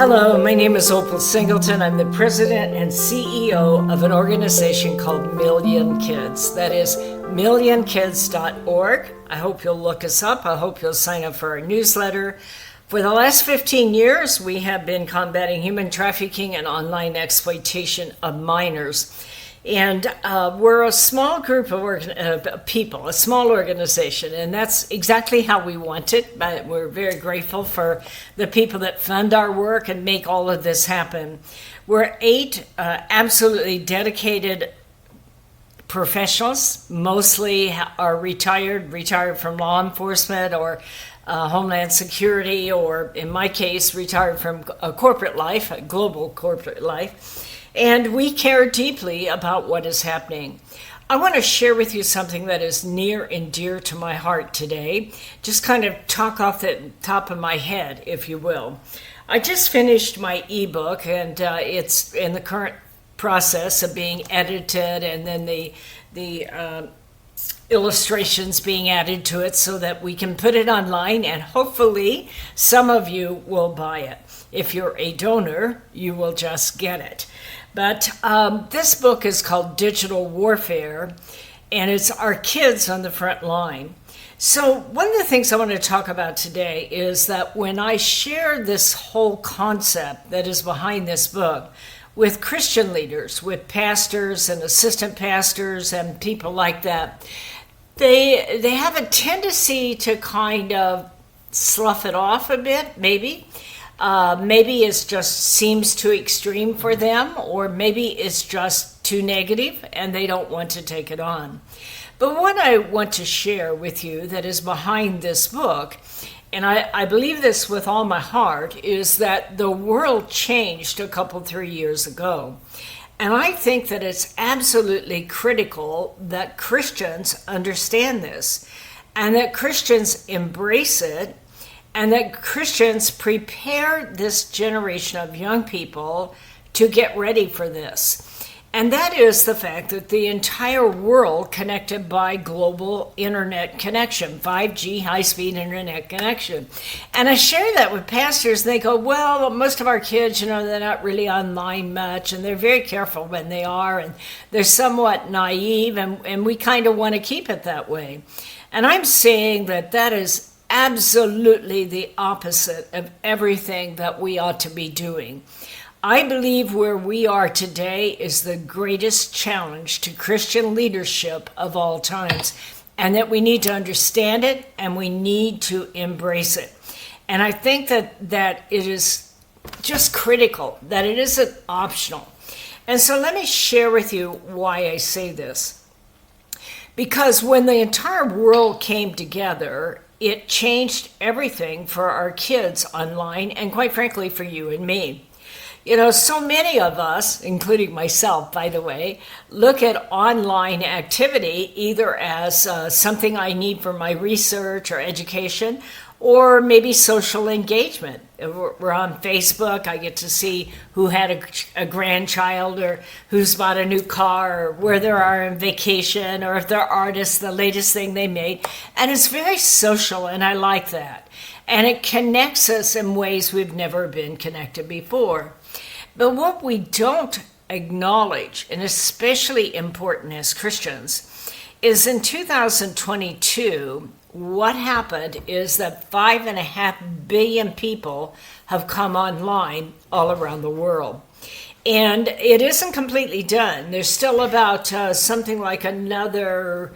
Hello, my name is Opal Singleton. I'm the president and CEO of an organization called Million Kids. That is millionkids.org. I hope you'll look us up. I hope you'll sign up for our newsletter. For the last 15 years, we have been combating human trafficking and online exploitation of minors. And we're a small group of people, a small organization, and that's exactly how we want it. But we're very grateful for the people that fund our work and make all of this happen. We're 8 absolutely dedicated professionals, mostly are retired from law enforcement or Homeland Security, or in my case, retired from a corporate life, a global corporate life. And we care deeply about what is happening. I want to share with you something that is near and dear to my heart today. Just kind of talk off the top of my head, if you will. I just finished my ebook, and it's in the current process of being edited, and then the illustrations being added to it so that we can put it online, and hopefully some of you will buy it. If you're a donor, you will just get it. But this book is called Digital Warfare, and it's our kids on the front line. So one of the things I want to talk about today is that when I share this whole concept that is behind this book with Christian leaders, with pastors and assistant pastors and people like that, they have a tendency to kind of slough it off a bit, maybe. Maybe it just seems too extreme for them, or maybe it's just too negative and they don't want to take it on. But what I want to share with you that is behind this book, and I believe this with all my heart, is that the world changed a couple, 3 years ago. And I think that it's absolutely critical that Christians understand this, and that Christians embrace it, and that Christians prepare this generation of young people to get ready for this. And that is the fact that the entire world connected by global internet connection, 5G high-speed internet connection. And I share that with pastors, and they go, well, most of our kids, they're not really online much, and they're very careful when they are, and they're somewhat naive, and we kind of want to keep it that way. And I'm saying that is absolutely the opposite of everything that we ought to be doing. I believe where we are today is the greatest challenge to Christian leadership of all times, and that we need to understand it and we need to embrace it. And I think that it is just critical, that it isn't optional. And so let me share with you why I say this. Because when the entire world came together, it changed everything for our kids online, and quite frankly, for you and me. So many of us, including myself, by the way, look at online activity either as something I need for my research or education, or maybe social engagement. We're on Facebook. I get to see who had a grandchild, or who's bought a new car, or where they are on vacation, or if they're artists, the latest thing they made. And it's very social, and I like that. And it connects us in ways we've never been connected before. But what we don't acknowledge, and especially important as Christians, is in 2022, what happened is that 5.5 billion people have come online all around the world. And it isn't completely done. There's still about something like another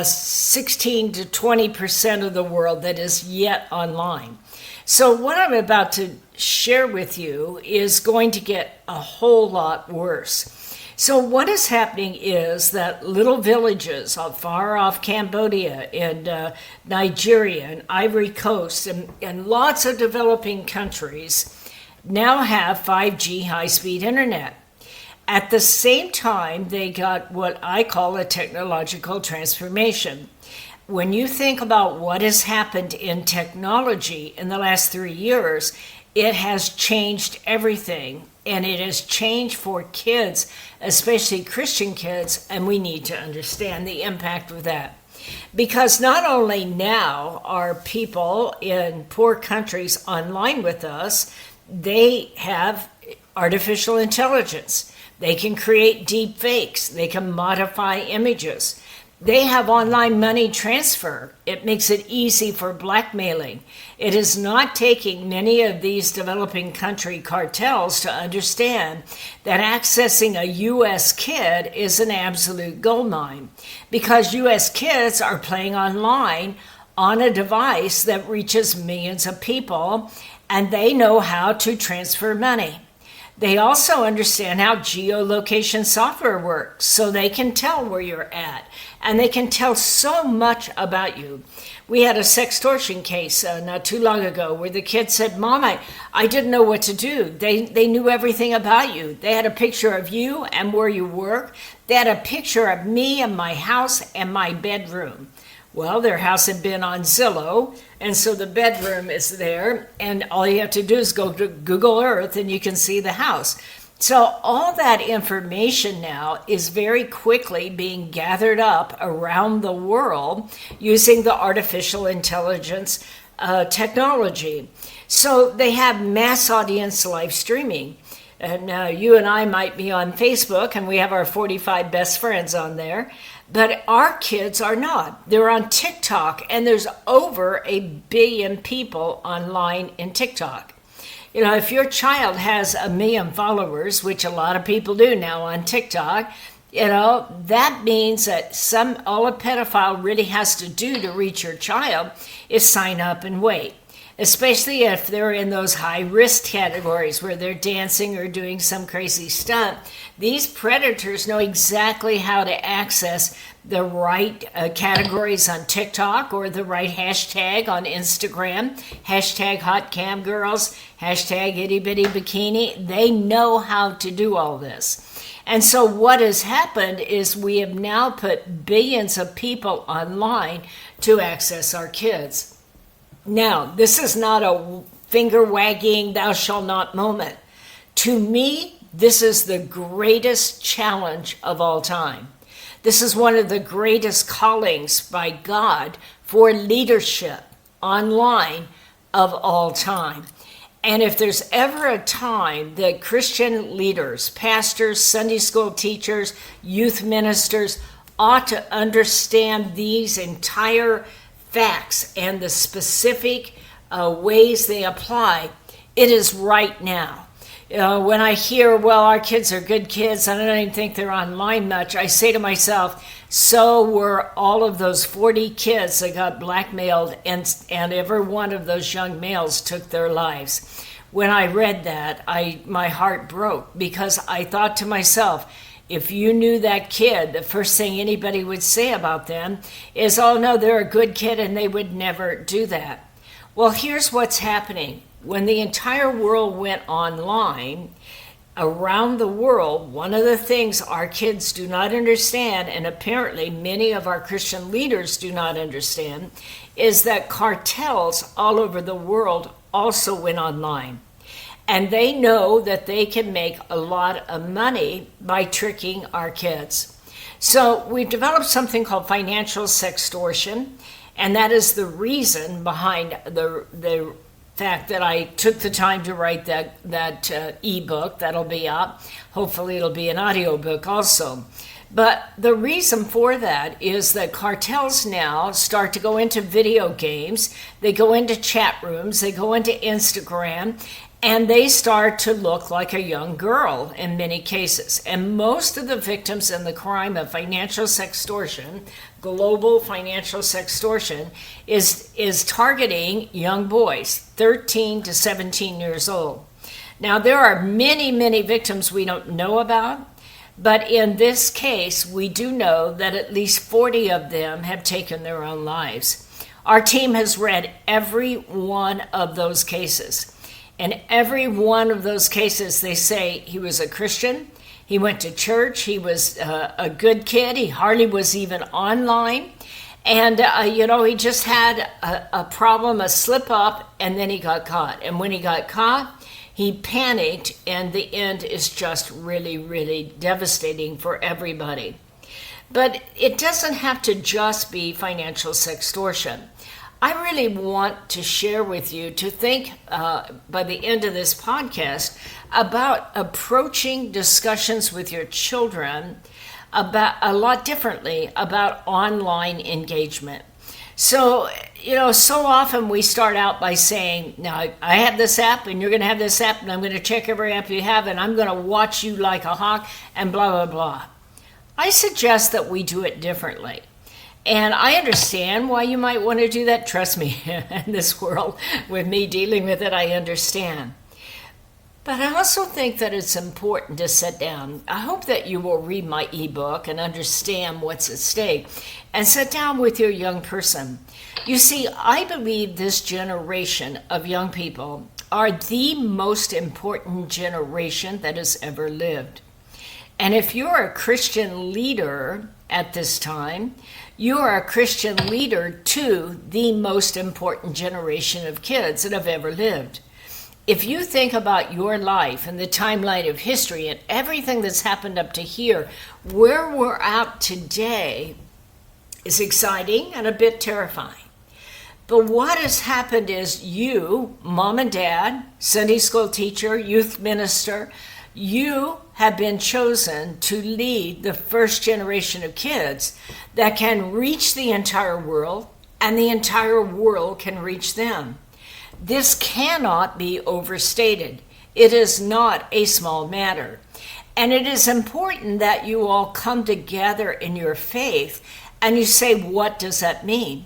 16 to 20% of the world that is yet online. So what I'm about to share with you is going to get a whole lot worse. So what is happening is that little villages far off Cambodia and Nigeria and Ivory Coast and lots of developing countries now have 5G high-speed internet. At the same time, they got what I call a technological transformation. When you think about what has happened in technology in the last 3 years, it has changed everything, and it has changed for kids, especially Christian kids, and we need to understand the impact of that. Because not only now are people in poor countries online with us, they have artificial intelligence. They can create deep fakes. They can modify images. They have online money transfer. It makes it easy for blackmailing. It is not taking many of these developing country cartels to understand that accessing a U.S. kid is an absolute goldmine, because U.S. kids are playing online on a device that reaches millions of people, and they know how to transfer money. They also understand how geolocation software works, so they can tell where you're at, and they can tell so much about you. We had a sextortion case not too long ago where the kid said, "Mom, I didn't know what to do." They knew everything about you. They had a picture of you and where you work. They had a picture of me and my house and my bedroom. Well, their house had been on Zillow, and so the bedroom is there, and all you have to do is go to Google Earth and you can see the house. So all that information now is very quickly being gathered up around the world using the artificial intelligence technology. So they have mass audience live streaming. And now you and I might be on Facebook, and we have our 45 best friends on there. But our kids are not. They're on TikTok, and there's over 1 billion people online in TikTok. You know, if your child has 1 million followers, which a lot of people do now on TikTok, you know, that means that all a pedophile really has to do to reach your child is sign up and wait. Especially if they're in those high-risk categories where they're dancing or doing some crazy stunt. These predators know exactly how to access the right categories on TikTok or the right hashtag on Instagram, hashtag hot cam girls, hashtag itty bitty bikini. They know how to do all this. And so what has happened is we have now put billions of people online to access our kids. Now, this is not a finger wagging, thou shalt not moment. To me, this is the greatest challenge of all time. This is one of the greatest callings by God for leadership online of all time. And if there's ever a time that Christian leaders, pastors, Sunday school teachers, youth ministers ought to understand these entire facts and the specific ways they apply, it is right now. When I hear, well, our kids are good kids, and I don't even think they're online much, I say to myself, so were all of those 40 kids that got blackmailed, and every one of those young males took their lives. When I read that, my heart broke, because I thought to myself, if you knew that kid, the first thing anybody would say about them is, oh no, they're a good kid and they would never do that. Well, here's what's happening. When the entire world went online, around the world, one of the things our kids do not understand, and apparently many of our Christian leaders do not understand, is that cartels all over the world also went online. And they know that they can make a lot of money by tricking our kids. So we've developed something called financial sextortion, and that is the reason behind the fact that I took the time to write that ebook that'll be up. Hopefully it'll be an audiobook also. But the reason for that is that cartels now start to go into video games, they go into chat rooms, they go into Instagram, and they start to look like a young girl in many cases. And most of the victims in the crime of financial sextortion, global financial sextortion, is targeting young boys, 13 to 17 years old. Now, there are many, many victims we don't know about, but in this case, we do know that at least 40 of them have taken their own lives. Our team has read every one of those cases. In every one of those cases, they say he was a Christian, he went to church, he was a good kid, he hardly was even online, and he just had a problem, a slip up, and then he got caught. And when he got caught, he panicked, and the end is just really, really devastating for everybody. But it doesn't have to just be financial sextortion. I really want to share with you to think by the end of this podcast about approaching discussions with your children about a lot differently about online engagement. So, so often we start out by saying, now I have this app and you're going to have this app and I'm going to check every app you have and I'm going to watch you like a hawk and blah, blah, blah. I suggest that we do it differently. And I understand why you might want to do that. Trust me, in this world, with me dealing with it, I understand. But I also think that it's important to sit down. I hope that you will read my ebook and understand what's at stake and sit down with your young person. You see, I believe this generation of young people are the most important generation that has ever lived. And if you're a Christian leader at this time, you are a Christian leader to the most important generation of kids that have ever lived. If you think about your life and the timeline of history and everything that's happened up to here, where we're at today is exciting and a bit terrifying. But what has happened is you, mom and dad, Sunday school teacher, youth minister, you have been chosen to lead the first generation of kids that can reach the entire world, and the entire world can reach them. This cannot be overstated. It is not a small matter. And it is important that you all come together in your faith and you say, what does that mean?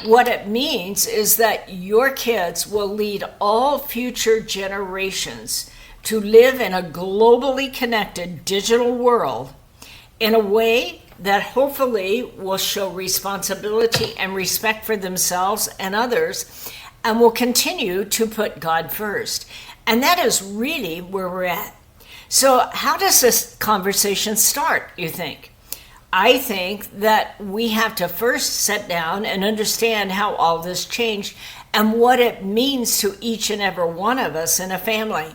What it means is that your kids will lead all future generations to live in a globally connected digital world in a way that hopefully will show responsibility and respect for themselves and others, and will continue to put God first. And that is really where we're at. So how does this conversation start, you think? I think that we have to first sit down and understand how all this changed and what it means to each and every one of us in a family.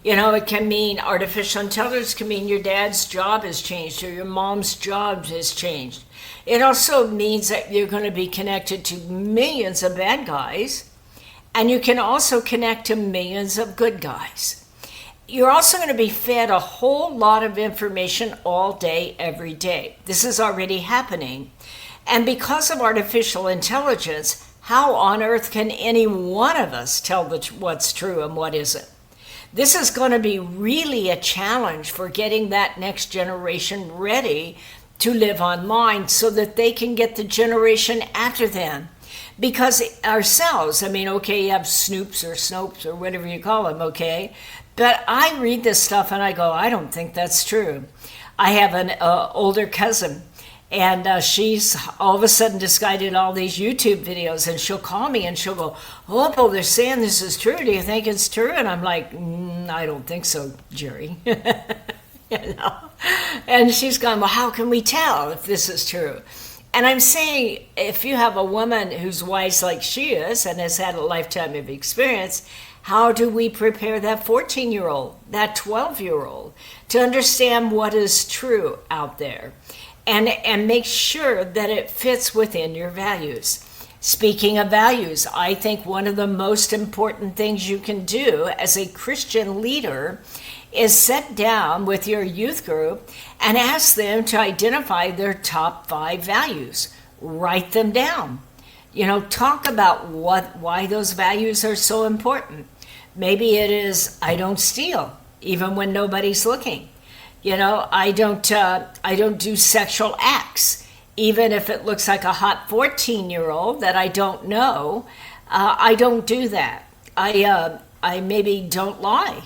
It can mean artificial intelligence, can mean your dad's job has changed or your mom's job has changed. It also means that you're going to be connected to millions of bad guys, and you can also connect to millions of good guys. You're also going to be fed a whole lot of information all day, every day. This is already happening. And because of artificial intelligence, how on earth can any one of us tell what's true and what isn't? This is going to be really a challenge for getting that next generation ready to live online so that they can get the generation after them. Because ourselves, you have Snoops or Snopes or whatever you call them, okay? But I read this stuff and I go, I don't think that's true. I have an older cousin, and she's all of a sudden decided all these YouTube videos, and she'll call me and she'll go, oh, they're saying this is true. Do you think it's true? And I'm like, I don't think so, Jerry. And she's gone, well, how can we tell if this is true? And I'm saying, if you have a woman who's wise like she is and has had a lifetime of experience, how do we prepare that 14-year-old, that 12-year-old to understand what is true out there and make sure that it fits within your values? Speaking of values, I think one of the most important things you can do as a Christian leader is sit down with your youth group and ask them to identify their top 5 values. Write them down. Talk about why those values are so important. Maybe it is, I don't steal, even when nobody's looking. I don't do sexual acts, even if it looks like a hot 14-year-old that I don't know. I don't do that. I maybe don't lie.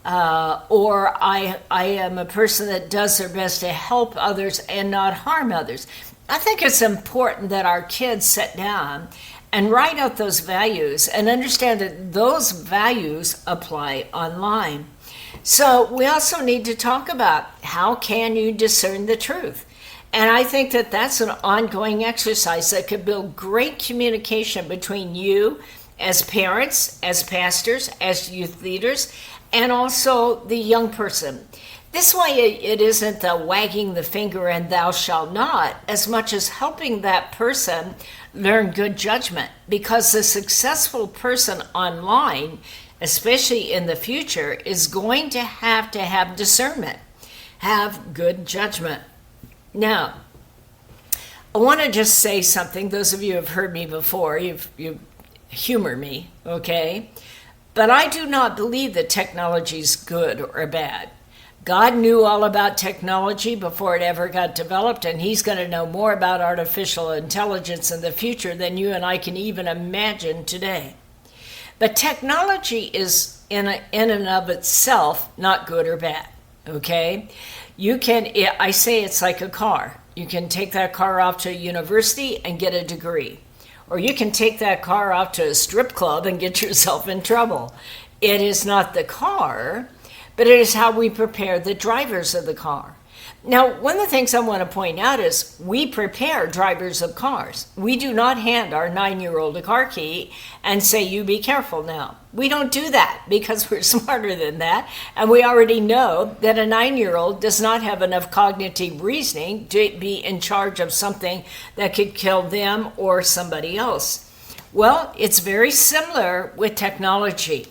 Or I am a person that does their best to help others and not harm others. I think it's important that our kids sit down and write out those values and understand that those values apply online. So we also need to talk about how can you discern the truth. And I think that that's an ongoing exercise that could build great communication between you as parents, as pastors, as youth leaders, and also the young person. This way, it isn't the wagging the finger and thou shalt not, as much as helping that person learn good judgment. Because the successful person online, especially in the future, is going to have discernment, have good judgment. Now, I want to just say something. Those of you who have heard me before, you humor me, okay? But I do not believe that technology is good or bad. God knew all about technology before it ever got developed, and he's going to know more about artificial intelligence in the future than you and I can even imagine today. But technology is in and of itself not good or bad, okay? I say it's like a car. You can take that car off to a university and get a degree. Or you can take that car off to a strip club and get yourself in trouble. It is not the car, but it is how we prepare the drivers of the car. Now, one of the things I want to point out is we prepare drivers of cars. We do not hand our 9-year-old a car key and say, you be careful now. We don't do that because we're smarter than that. And we already know that a 9-year-old does not have enough cognitive reasoning to be in charge of something that could kill them or somebody else. Well, it's very similar with technology.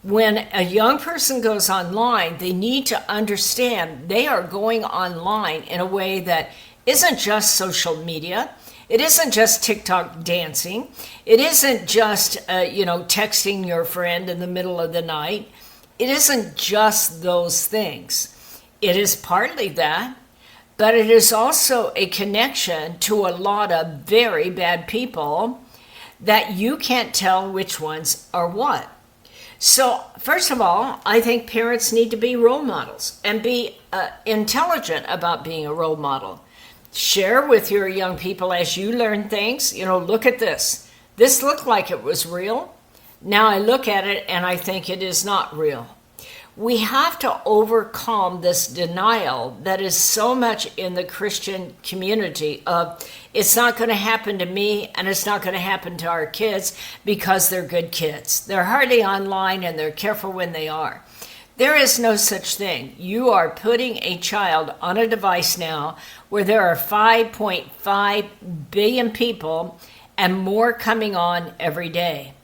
When a young person goes online, they need to understand they are going online in a way that isn't just social media. It isn't just TikTok dancing. It isn't just, texting your friend in the middle of the night. It isn't just those things. It is partly that, but it is also a connection to a lot of very bad people that you can't tell which ones are what. So, first of all, I think parents need to be role models and be intelligent about being a role model. Share with your young people as you learn things. Look at this. This looked like it was real. Now I look at it and I think it is not real. We have to overcome this denial that is so much in the Christian community of it's not going to happen to me and it's not going to happen to our kids because they're good kids. They're hardly online and they're careful when they are. There is no such thing. You are putting a child on a device now where there are 5.5 billion people and more coming on every day.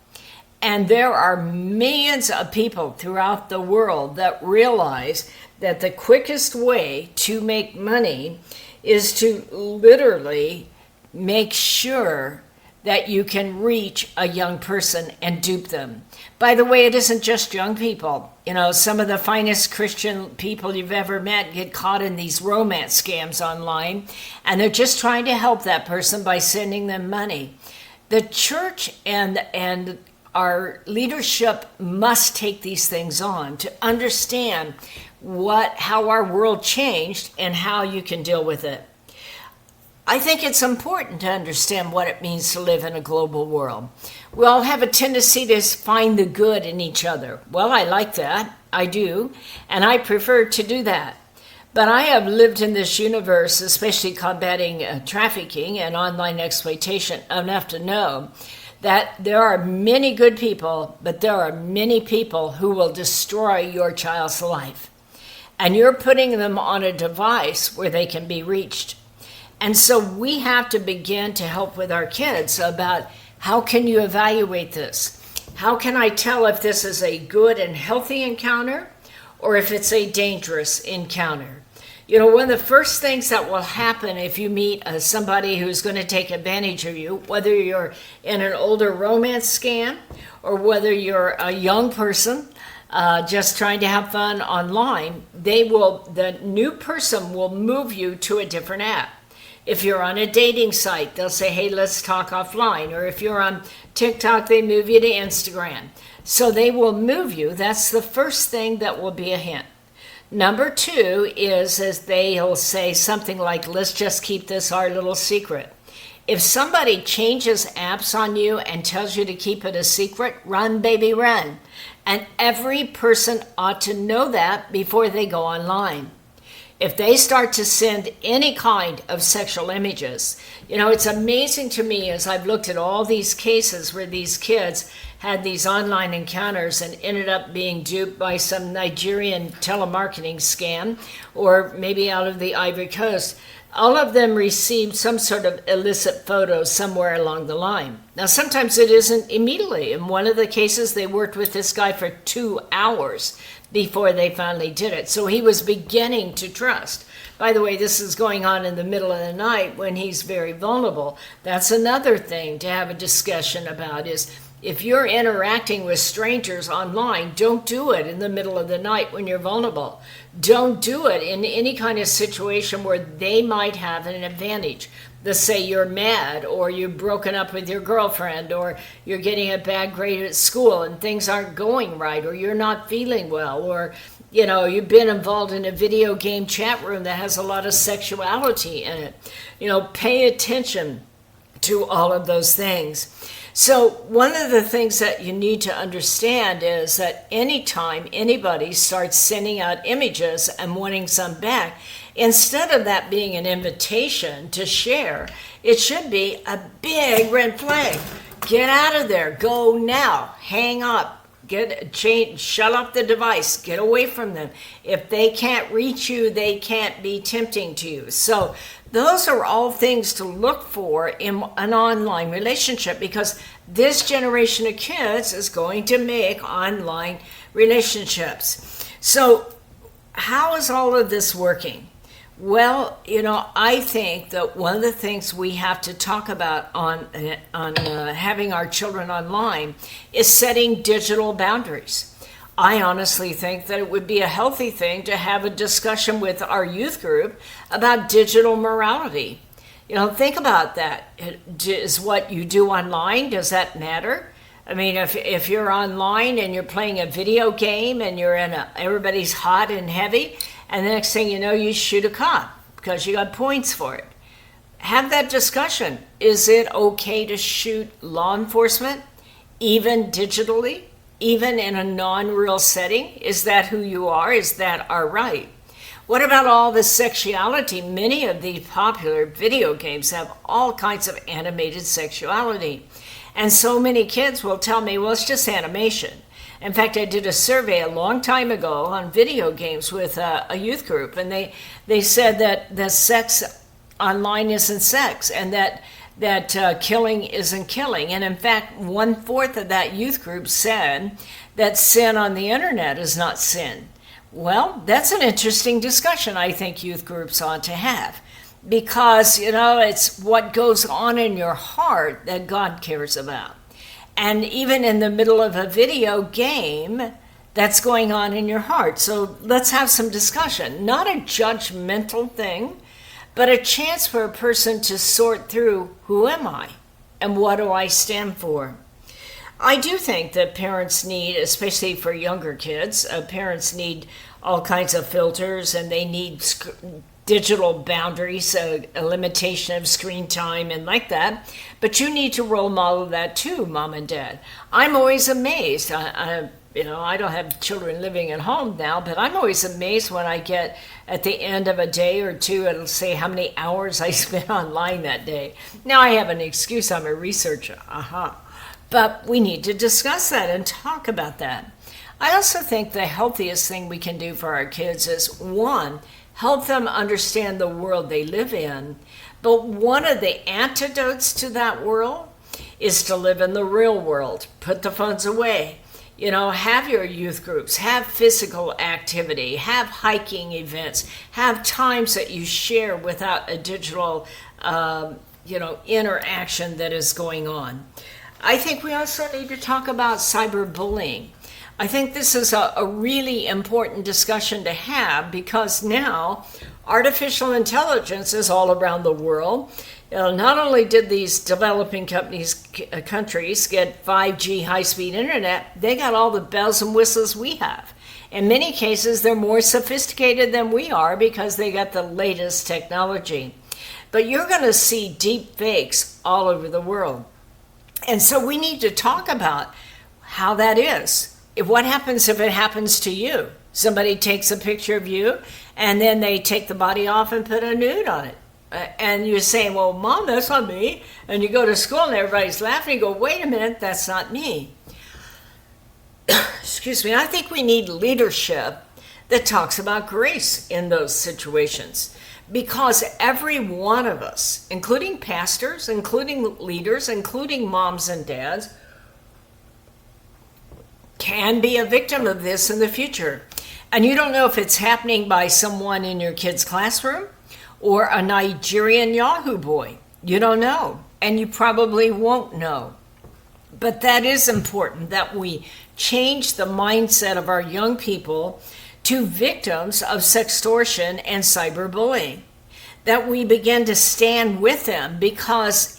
And there are millions of people throughout the world that realize that the quickest way to make money is to literally make sure that you can reach a young person and dupe them. By the way, it isn't just young people. Some of the finest Christian people you've ever met get caught in these romance scams online, and they're just trying to help that person by sending them money. The church and our leadership must take these things on to understand how our world changed and how you can deal with it. I think it's important to understand what it means to live in a global world. We all have a tendency to find the good in each other. Well, I like that. I do. And I prefer to do that. But I have lived in this universe, especially combating trafficking and online exploitation, enough to know that there are many good people, but there are many people who will destroy your child's life. And you're putting them on a device where they can be reached. And so we have to begin to help with our kids about how can you evaluate this? How can I tell if this is a good and healthy encounter or if it's a dangerous encounter? One of the first things that will happen if you meet somebody who's going to take advantage of you, whether you're in an older romance scam or whether you're a young person just trying to have fun online, the new person will move you to a different app. If you're on a dating site, they'll say, hey, let's talk offline. Or if you're on TikTok, they move you to Instagram. So they will move you. That's the first thing that will be a hint. Number two is as they'll say something like, let's just keep this our little secret. If somebody changes apps on you and tells you to keep it a secret, run, baby, run. And every person ought to know that before they go online. If they start to send any kind of sexual images, it's amazing to me as I've looked at all these cases where these kids had these online encounters and ended up being duped by some Nigerian telemarketing scam, or maybe out of the Ivory Coast. All of them received some sort of illicit photo somewhere along the line. Now, sometimes it isn't immediately. In one of the cases, they worked with this guy for 2 hours before they finally did it. So he was beginning to trust. By the way, this is going on in the middle of the night when he's very vulnerable. That's another thing to have a discussion about, is if you're interacting with strangers online, don't do it in the middle of the night when you're vulnerable. Don't do it in any kind of situation where they might have an advantage. Let's say you're mad, or you've broken up with your girlfriend, or you're getting a bad grade at school and things aren't going right, or you're not feeling well, or you've been involved in a video game chat room that has a lot of sexuality in it. Pay attention to all of those things. So one of the things that you need to understand is that anytime anybody starts sending out images and wanting some back, instead of that being an invitation to share, it should be a big red flag. Get out of there. Go now. Hang up. Shut off the device. Get away from them. If they can't reach you, they can't be tempting to you. So those are all things to look for in an online relationship, because this generation of kids is going to make online relationships. So how is all of this working? Well, I think that one of the things we have to talk about on having our children online is setting digital boundaries. I honestly think that it would be a healthy thing to have a discussion with our youth group about digital morality. Think about that. Is what you do online, does that matter? I mean, if you're online and you're playing a video game and everybody's hot and heavy, and the next thing you know, you shoot a cop because you got points for it. Have that discussion. Is it okay to shoot law enforcement, even digitally, even in a non-real setting? Is that who you are? Is that our right? What about all the sexuality? Many of the popular video games have all kinds of animated sexuality. And so many kids will tell me, well, it's just animation. In fact, I did a survey a long time ago on video games with a youth group, and they said that the sex online isn't sex, and that killing isn't killing. And in fact, 1/4 of that youth group said that sin on the internet is not sin. Well, that's an interesting discussion I think youth groups ought to have, because, it's what goes on in your heart that God cares about. And even in the middle of a video game, that's going on in your heart. So let's have some discussion. Not a judgmental thing, but a chance for a person to sort through, who am I? And what do I stand for? I do think that parents need, especially for younger kids, parents need all kinds of filters, and they need digital boundaries, a limitation of screen time and like that. But you need to role model that too, mom and dad. I'm always amazed. I don't have children living at home now, but I'm always amazed when I get at the end of a day or two, it'll say how many hours I spent online that day. Now I have an excuse, I'm a researcher. But we need to discuss that and talk about that. I also think the healthiest thing we can do for our kids is, one, help them understand the world they live in. But one of the antidotes to that world is to live in the real world. Put the phones away. Have your youth groups, have physical activity, have hiking events, have times that you share without a digital, interaction that is going on. I think we also need to talk about cyberbullying. I think this is a really important discussion to have, because now artificial intelligence is all around the world. Not only did these developing countries get 5G high-speed internet, they got all the bells and whistles we have. In many cases, they're more sophisticated than we are because they got the latest technology. But you're going to see deep fakes all over the world. And so we need to talk about how that is. What happens if it happens to you? Somebody takes a picture of you and then they take the body off and put a nude on it. And you're saying, well, Mom, that's not me. And you go to school and everybody's laughing. You go, wait a minute, that's not me. excuse me, I think we need leadership that talks about grace in those situations. Because every one of us, including pastors, including leaders, including moms and dads, can be a victim of this in the future. And you don't know if it's happening by someone in your kid's classroom or a Nigerian Yahoo boy. You don't know, and you probably won't know. But that is important, that we change the mindset of our young people to victims of sextortion and cyberbullying, that we begin to stand with them, because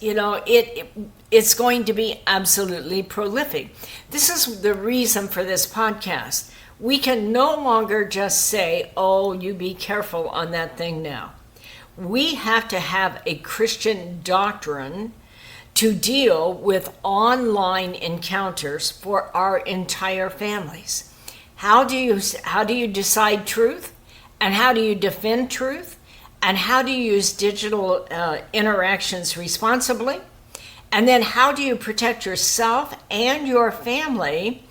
it's going to be absolutely prolific. This is the reason for this podcast. We can no longer just say, oh, you be careful on that thing now. We have to have a Christian doctrine to deal with online encounters for our entire families. How do you decide truth? And how do you defend truth? And how do you use digital interactions responsibly? And then how do you protect yourself and your family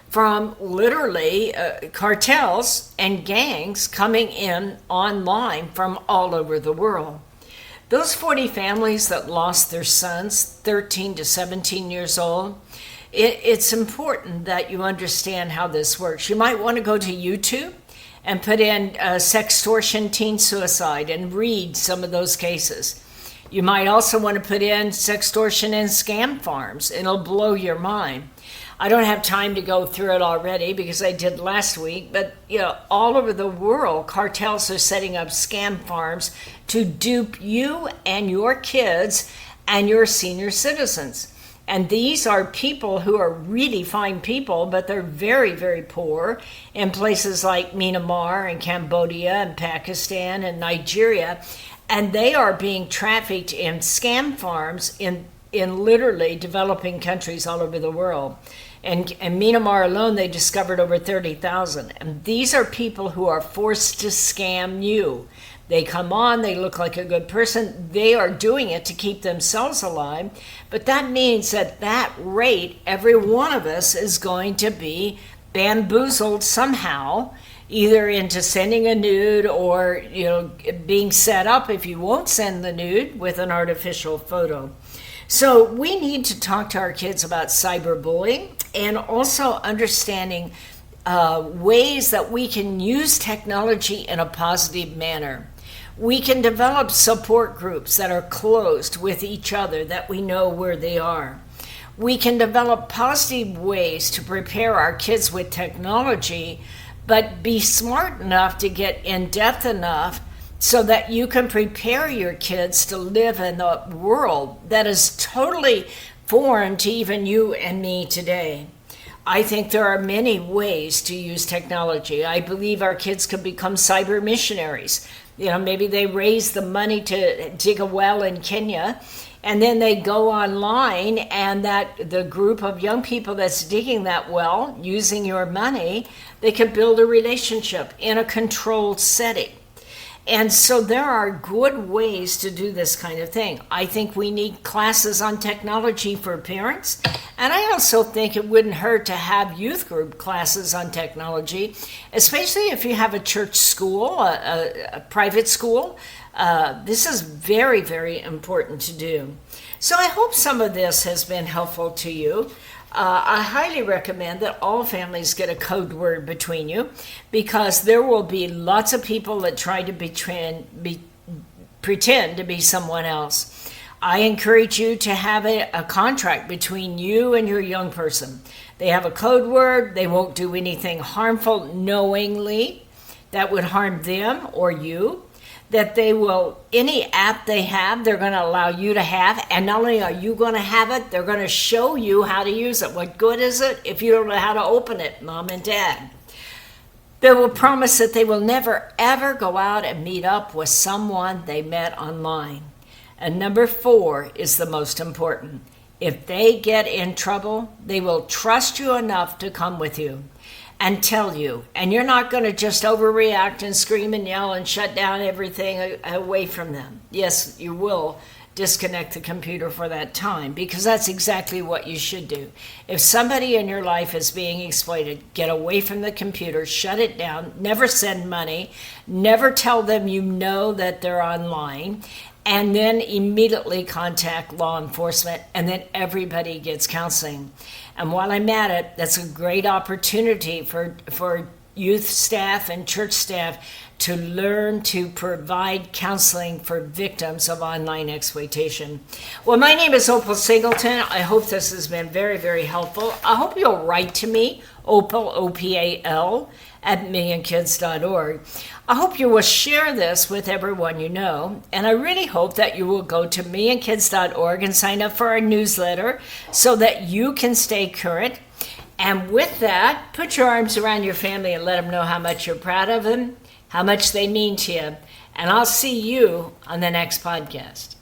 from literally cartels and gangs coming in online from all over the world? Those 40 families that lost their sons, 13 to 17 years old, it's important that you understand how this works. You might want to go to YouTube and put in sextortion, teen suicide, and read some of those cases. You might also want to put in sextortion and scam farms. It'll blow your mind. I don't have time to go through it already because I did last week, but all over the world, cartels are setting up scam farms to dupe you and your kids and your senior citizens. And these are people who are really fine people, but they're very, very poor in places like Myanmar and Cambodia and Pakistan and Nigeria. And they are being trafficked in scam farms in literally developing countries all over the world. And in Myanmar alone, they discovered over 30,000. And these are people who are forced to scam you. They come on, they look like a good person. They are doing it to keep themselves alive. But that means at that rate, every one of us is going to be bamboozled somehow, either into sending a nude or being set up, if you won't send the nude, with an artificial photo. So we need to talk to our kids about cyberbullying and also understanding ways that we can use technology in a positive manner. We can develop support groups that are closed with each other, that we know where they are. We can develop positive ways to prepare our kids with technology, but be smart enough to get in depth enough so that you can prepare your kids to live in a world that is totally foreign to even you and me today. I think there are many ways to use technology. I believe our kids could become cyber missionaries. Maybe they raise the money to dig a well in Kenya, and then they go online, and that the group of young people that's digging that well, using your money, they could build a relationship in a controlled setting. And so there are good ways to do this kind of thing. I think we need classes on technology for parents. And I also think it wouldn't hurt to have youth group classes on technology, especially if you have a church school, a private school. This is very, very important to do. So I hope some of this has been helpful to you. I highly recommend that all families get a code word between you, because there will be lots of people that try to pretend to be someone else. I encourage you to have a contract between you and your young person. They have a code word. They won't do anything harmful knowingly that would harm them or you. That they will, any app they have, they're going to allow you to have. And not only are you going to have it, they're going to show you how to use it. What good is it if you don't know how to open it, mom and dad? They will promise that they will never, ever go out and meet up with someone they met online. And number 4 is the most important. If they get in trouble, they will trust you enough to come with you and tell you. And you're not going to just overreact and scream and yell and shut down everything away from them. Yes, you will disconnect the computer for that time, because that's exactly what you should do. If somebody in your life is being exploited, get away from the computer, shut it down, never send money, never tell them you know that they're online, and then immediately contact law enforcement, and then everybody gets counseling. And while I'm at it, that's a great opportunity for youth staff and church staff to learn to provide counseling for victims of online exploitation. Well, my name is Opal Singleton. I hope this has been very, very helpful. I hope you'll write to me, Opal, O-P-A-L, at millionkids.org. I hope you will share this with everyone you know, and I really hope that you will go to millionkids.org and sign up for our newsletter so that you can stay current. And with that, put your arms around your family and let them know how much you're proud of them, how much they mean to you. And I'll see you on the next podcast.